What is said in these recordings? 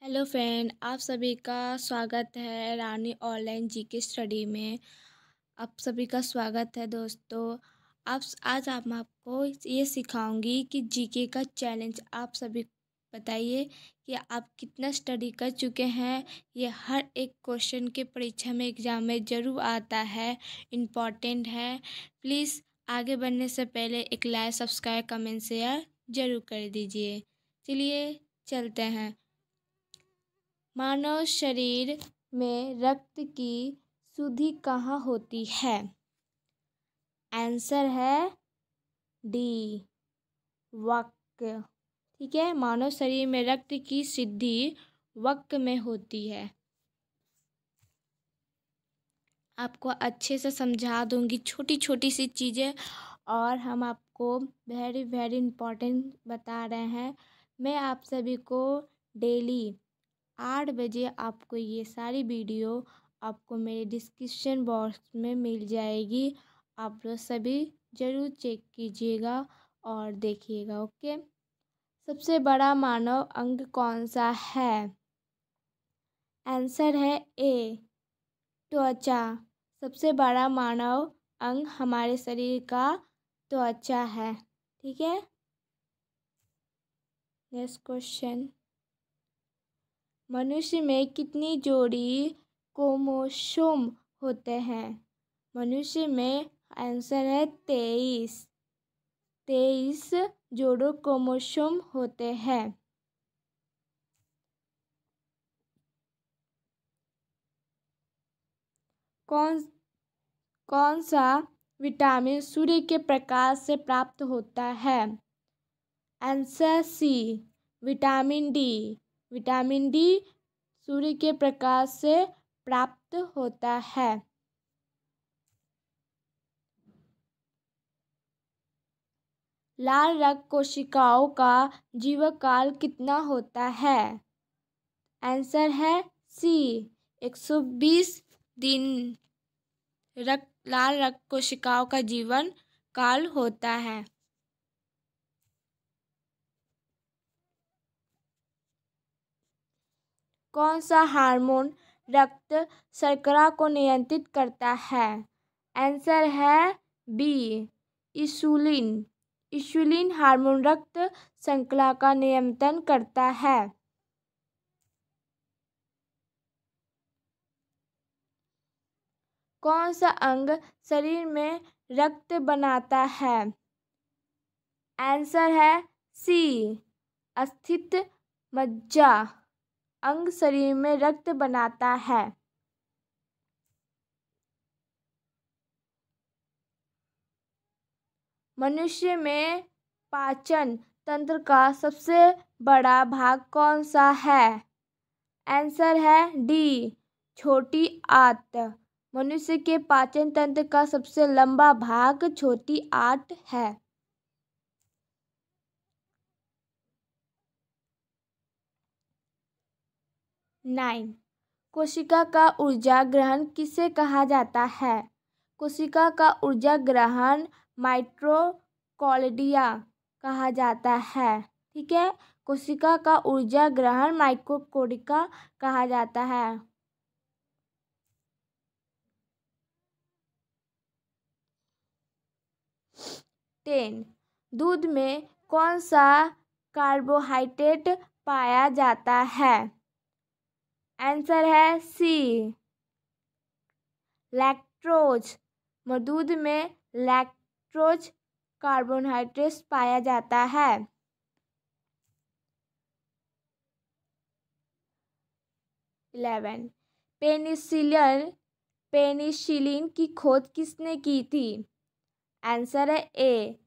Hello friend, आप सभी का स्वागत है रानी ऑनलाइन जीके स्टडी में। आप सभी का स्वागत है दोस्तों। आज मैं आपको ये सिखाऊंगी कि जीके का चैलेंज आप सभी बताइए कि आप कितना स्टडी कर चुके हैं। ये हर एक क्वेश्चन के परीक्षा में एग्ज़ाम में ज़रूर आता है, इम्पॉर्टेंट है। प्लीज़ आगे बढ़ने से पहले एक लाइक, सब्सक्राइब, कमेंट, शेयर ज़रूर कर दीजिए। चलिए चलते हैं। मानव शरीर में रक्त की शुद्धि कहाँ होती है? आंसर है डी, वक्क। ठीक है, मानव शरीर में रक्त की शुद्धि वक्क में होती है। आपको अच्छे से समझा दूंगी छोटी छोटी सी चीज़ें, और हम आपको वेरी वेरी इम्पोर्टेंट बता रहे हैं। मैं आप सभी को डेली 8 बजे आपको ये सारी वीडियो आपको मेरे डिस्क्रिप्शन बॉक्स में मिल जाएगी। आप लोग सभी ज़रूर चेक कीजिएगा और देखिएगा। ओके। सबसे बड़ा मानव अंग कौन सा है? आंसर है ए, त्वचा। सबसे बड़ा मानव अंग हमारे शरीर का त्वचा है। ठीक है। Next question. मनुष्य में कितनी जोड़ी क्रोमोसोम होते हैं? मनुष्य में आंसर है 23। 23 जोड़ों क्रोमोसोम होते हैं। कौन सा विटामिन सूर्य के प्रकाश से प्राप्त होता है? Answer C, vitamin D. Vitamin D सूर्य के प्रकाश से प्राप्त होता है। लाल रक्त कोशिकाओं का जीवकाल कितना होता है? आंसर है सी, 120 दिन लाल रक्त कोशिकाओं का जीवन काल होता है। कौन सा हार्मोन रक्त शर्करा को नियंत्रित करता है? आंसर है बी, इंसुलिन। इंसुलिन हार्मोन रक्त शर्करा का नियंत्रण करता है। कौन सा अंग शरीर में रक्त बनाता है? आंसर है सी, अस्थित मज्जा अंग शरीर में रक्त बनाता है। मनुष्य में पाचन तंत्र का सबसे बड़ा भाग कौन सा है? आंसर है डी, छोटी आंत। मनुष्य के पाचन तंत्र का सबसे लंबा भाग छोटी आंत है। नाइन, कोशिका का ऊर्जा ग्रहण किसे कहा जाता है? कोशिका का ऊर्जा ग्रहण माइटोकॉन्ड्रिया कहा जाता है। ठीक है, कोशिका का ऊर्जा ग्रहण माइटोकॉन्ड्रिया कहा जाता है। 10, दूध में कौन सा कार्बोहाइड्रेट पाया जाता है? आंसर है सी, लैक्टोज। दूध में लैक्टोज कार्बोहाइड्रेट पाया जाता है। 11, पेनिसिलिन की खोज किसने की थी? आंसर है ए,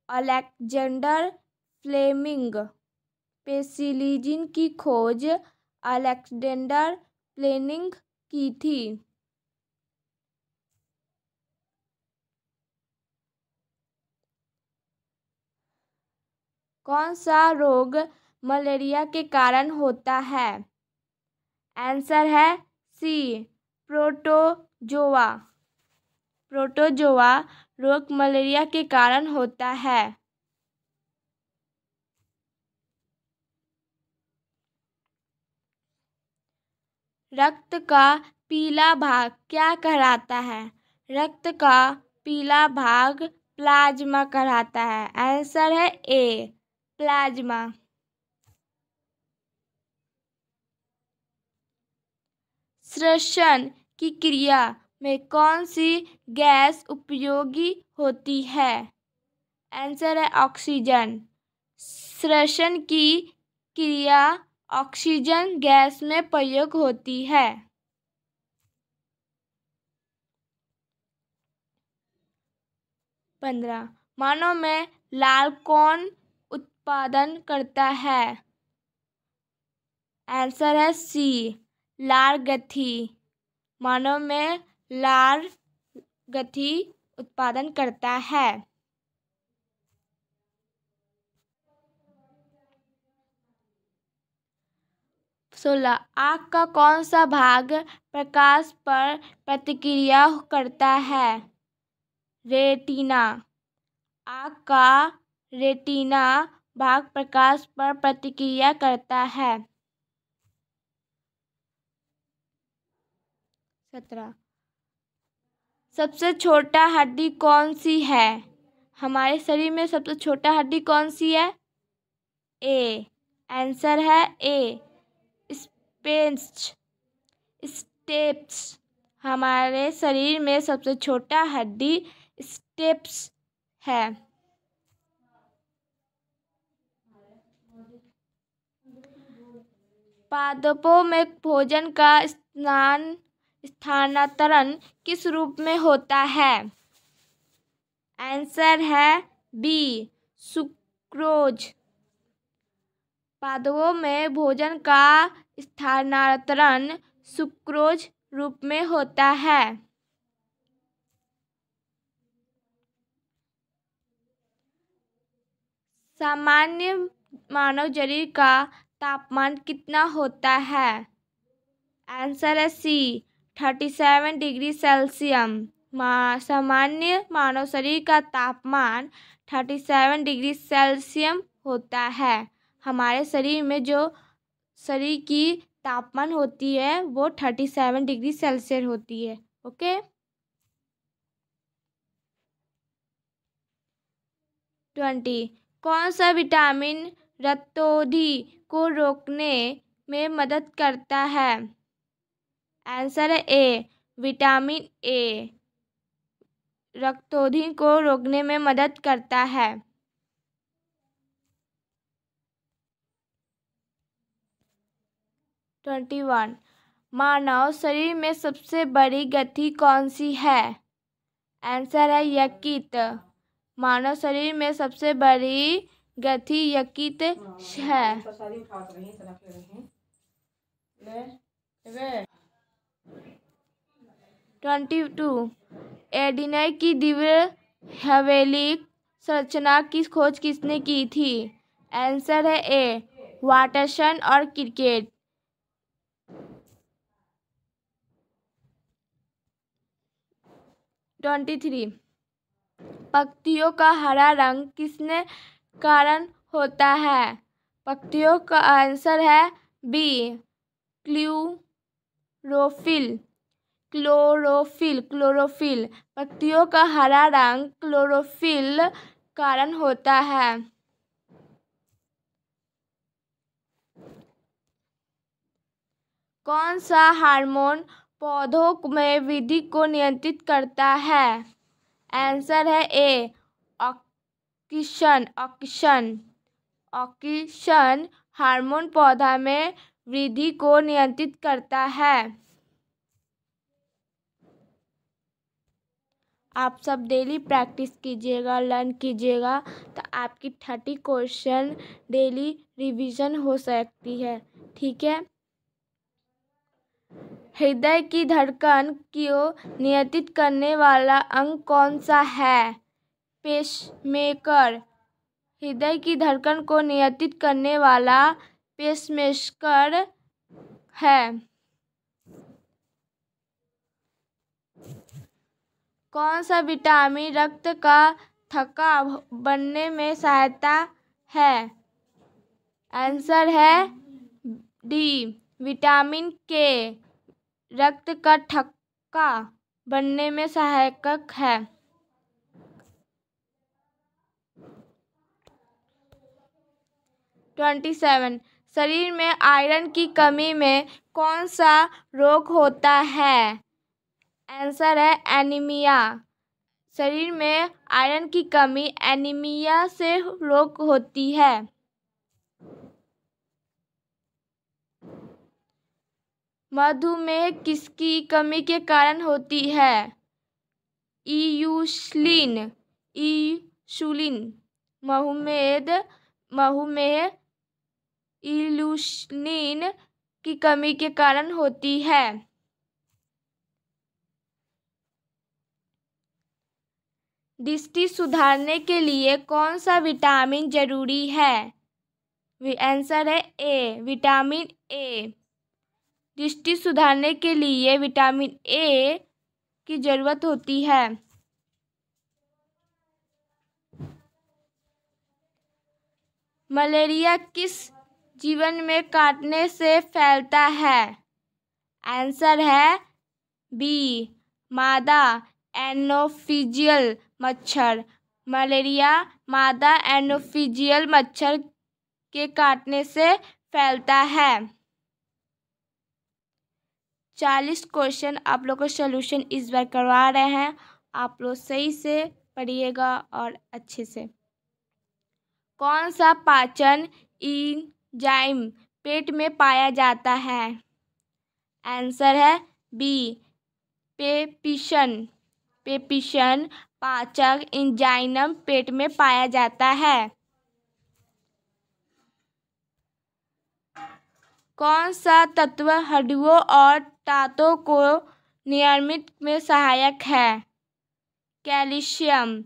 अलेक्जेंडर फ्लेमिंग। पेनिसिलिन की खोज अलेक्जेंडर फ्लेमिंग की थी। कौन सा रोग मलेरिया के कारण होता है? आंसर है सी, प्रोटोजोआ। प्रोटोजोआ रोग मलेरिया के कारण होता है। रक्त का पीला भाग क्या कहलाता है? रक्त का पीला भाग प्लाज्मा कहलाता है। आंसर है ए, प्लाज्मा। श्वसन की क्रिया में कौन सी गैस उपयोगी होती है? आंसर है ऑक्सीजन। श्वसन की क्रिया ऑक्सीजन गैस में प्रयोग होती है। 15 मानव में लार कौन उत्पादन करता है? आंसर है सी, लार ग्रंथि। मानव में लार ग्रंथि उत्पादन करता है। 16 आँख का कौन सा भाग प्रकाश पर प्रतिक्रिया करता है? रेटिना। आँख का रेटिना भाग प्रकाश पर प्रतिक्रिया करता है। 17 सबसे छोटा हड्डी कौन सी है? हमारे शरीर में सबसे छोटा हड्डी कौन सी है? ए, आंसर है ए, स्टेप्स। हमारे शरीर में सबसे छोटा हड्डी स्टेप्स है। पादपों में भोजन का स्थानांतरण किस रूप में होता है? आंसर है बी, सुक्रोज। पादपों में भोजन का स्थानांतरण सुक्रोज रूप में होता है। सामान्य मानव शरीर का तापमान कितना होता है? आंसर है सी, 37 डिग्री सेल्सियस। सामान्य मानव शरीर का तापमान 37 डिग्री सेल्सियस होता है। हमारे शरीर में जो शरीर की तापमान होती है वो 37 डिग्री सेल्सियस होती है। ओके। 20 कौन सा विटामिन रक्तवृद्धि को रोकने में मदद करता है? आंसर है ए, विटामिन ए रक्तवृद्धि को रोकने में मदद करता है। 21 मानव शरीर में सबसे बड़ी ग्रंथि कौन सी है? आंसर है यकृत। मानव शरीर में सबसे बड़ी ग्रंथि यकृत है। 22 एडिनई की दिव्य हैवेलिक संरचना की खोज किसने की थी? आंसर है ए, वाटसन और क्रिकेट। 23 पत्तियों का हरा रंग किसने कारण होता है? पत्तियों का आंसर है बी, क्लोरोफिल। पत्तियों का हरा रंग क्लोरोफिल कारण होता है। कौन सा हार्मोन पौधों में वृद्धि को नियंत्रित करता है? आंसर है ए, ऑक्सीन हार्मोन पौधा में वृद्धि को नियंत्रित करता है। आप सब डेली प्रैक्टिस कीजिएगा, लर्न कीजिएगा तो आपकी 30 क्वेश्चन डेली रिवीजन हो सकती है। ठीक है। हृदय की धड़कन को नियंत्रित करने वाला अंग कौन सा है? पेसमेकर। हृदय की धड़कन को नियंत्रित करने वाला पेसमेकर है। कौन सा विटामिन रक्त का थक्का बनने में सहायता है? आंसर है डी, विटामिन के। रक्त का थक्का बनने में सहायक है? 27 शरीर में आयरन की कमी में कौन सा रोग होता है? आंसर है एनीमिया। शरीर में आयरन की कमी एनीमिया से रोग होती है। मधुमेह किसकी कमी के कारण होती है? इंसुलिन। मधुमेह इंसुलिन की कमी के कारण होती है। दृष्टि सुधारने के लिए कौन सा विटामिन जरूरी है? आंसर है ए, विटामिन ए। दृष्टि सुधारने के लिए विटामिन ए की जरूरत होती है। मलेरिया किस जीवन में काटने से फैलता है? आंसर है बी, मादा एनोफिजियल मच्छर। मलेरिया मादा एनोफिजियल मच्छर के काटने से फैलता है। 40 क्वेश्चन आप लोग को सोल्यूशन इस बार करवा रहे हैं। आप लोग सही से पढ़िएगा और अच्छे से। कौन सा पाचन एंजाइम पेट में पाया जाता है? आंसर है बी, पेप्सिन पाचक एंजाइम पेट में पाया जाता है। कौन सा तत्व हड्डियों और दांतों को निर्माण में सहायक है? कैल्शियम।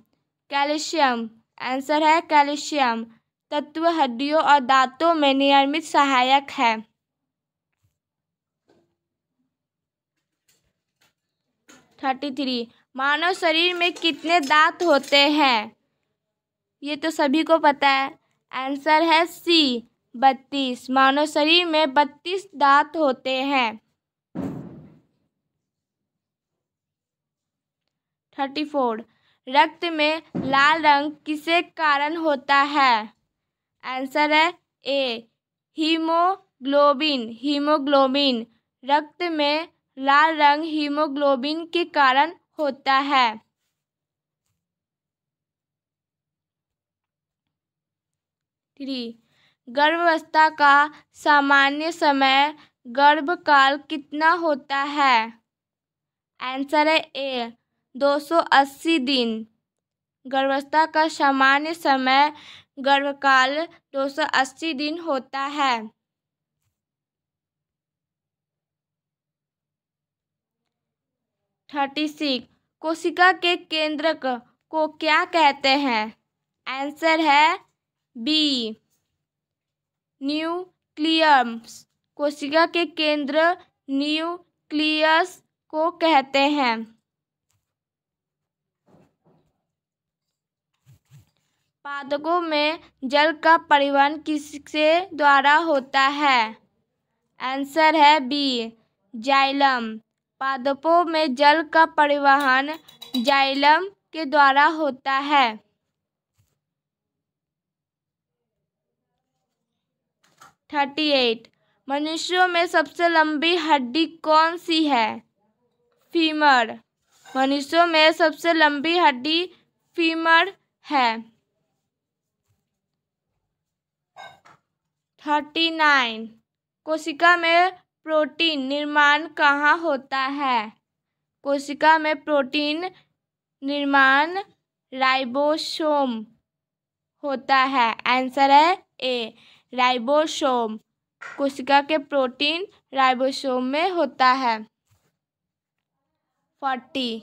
आंसर है कैल्शियम तत्व हड्डियों और दांतों में निर्मित सहायक है। 33 मानव शरीर में कितने दांत होते हैं? ये तो सभी को पता है। आंसर है सी, 32। मानव शरीर में 32 दांत होते हैं। 34 रक्त में लाल रंग किसके कारण होता है? आंसर है ए, हीमोग्लोबिन। रक्त में लाल रंग हीमोग्लोबिन के कारण होता है। 3 गर्भावस्था का सामान्य समय गर्भकाल कितना होता है? आंसर है ए, 280 दिन। गर्भावस्था का सामान्य समय गर्भकाल 280 दिन होता है। 36 कोशिका के केंद्रक को क्या कहते हैं? आंसर है बी, न्यूक्लियस। कोशिका के केंद्र न्यूक्लियस को कहते हैं। पादपों में जल का परिवहन किसके द्वारा होता है? आंसर है बी, जाइलम। पादपों में जल का परिवहन जाइलम के द्वारा होता है। 38 मनुष्यों में सबसे लंबी हड्डी कौन सी है? फीमर। मनुष्यों में सबसे लंबी हड्डी फीमर है। 39 कोशिका में प्रोटीन निर्माण कहाँ होता है? कोशिका में प्रोटीन निर्माण राइबोसोम होता है। आंसर है ए, राइबोसोम। कोशिका के प्रोटीन राइबोसोम में होता है। 40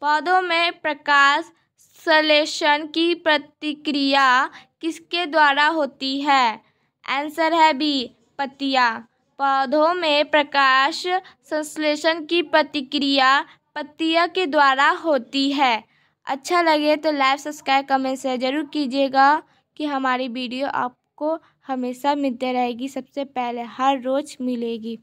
पौधों में प्रकाश संश्लेषण की प्रतिक्रिया किसके द्वारा होती है? आंसर है बी, पत्तियाँ। पौधों में प्रकाश संश्लेषण की प्रतिक्रिया पत्तियाँ के द्वारा होती है। अच्छा लगे तो लाइक, सब्सक्राइब, कमेंट शेयर जरूर कीजिएगा कि हमारी वीडियो आपको हमेशा मिलते रहेगी, सबसे पहले हर रोज़ मिलेगी।